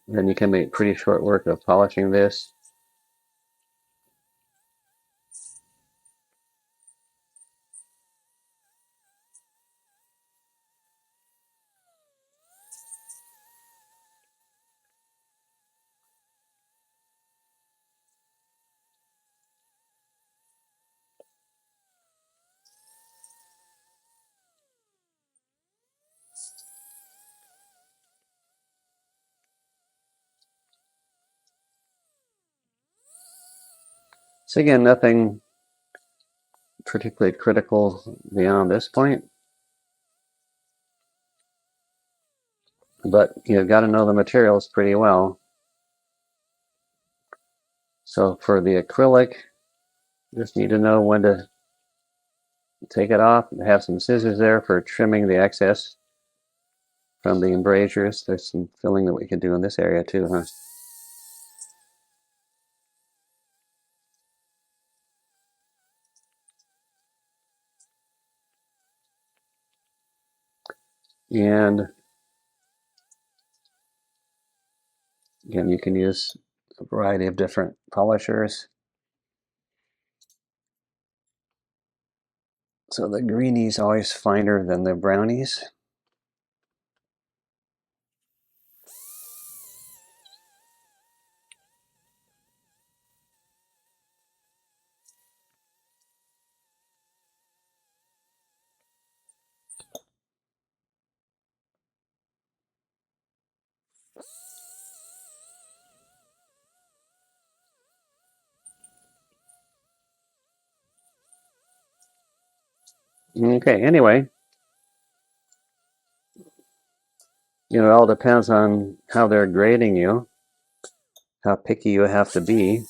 then you can make pretty short work of polishing this. So again, nothing particularly critical beyond this point. But you've got to know the materials pretty well. So for the acrylic, you just need to know when to take it off. Have some scissors there for trimming the excess from the embrasures. There's some filling that we could do in this area too, huh? And again, you can use a variety of different polishers. So the greenies always finer than the brownies. Okay, anyway, it all depends on how they're grading you, how picky you have to be.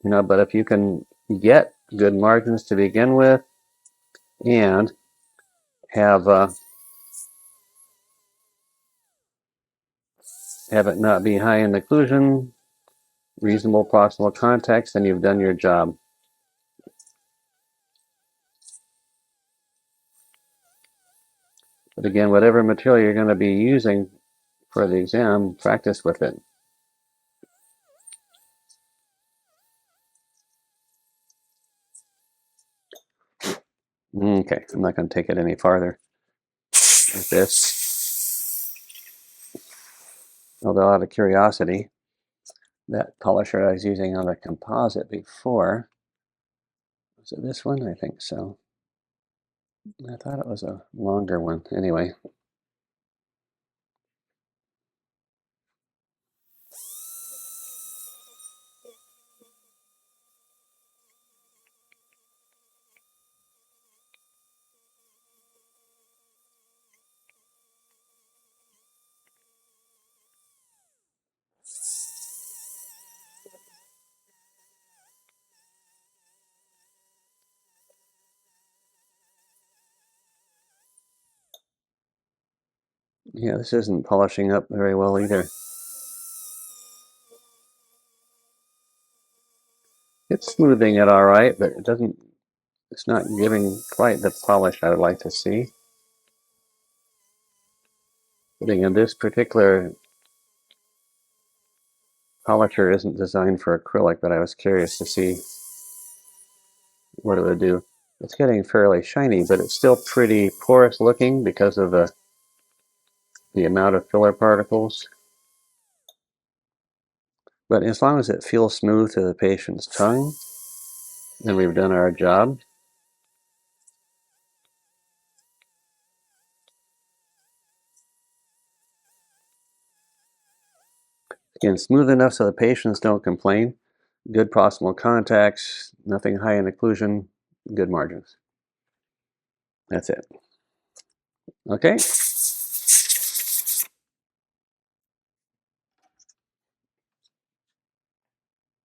But if you can get good margins to begin with and have it not be high in occlusion, reasonable proximal context, then you've done your job. But again, whatever material you're going to be using for the exam, practice with it. Okay, I'm not going to take it any farther like this. Although out of curiosity, that polisher I was using on the composite before, was it this one? I think so. I thought it was a longer one. Anyway. Yeah, this isn't polishing up very well either. It's smoothing it all right, but it's not giving quite the polish I would like to see. But again, this particular polisher isn't designed for acrylic, but I was curious to see what it would do. It's getting fairly shiny, but it's still pretty porous looking because of the amount of filler particles. But as long as it feels smooth to the patient's tongue, then we've done our job. Again, smooth enough so the patients don't complain. Good proximal contacts, nothing high in occlusion, good margins. That's it. Okay.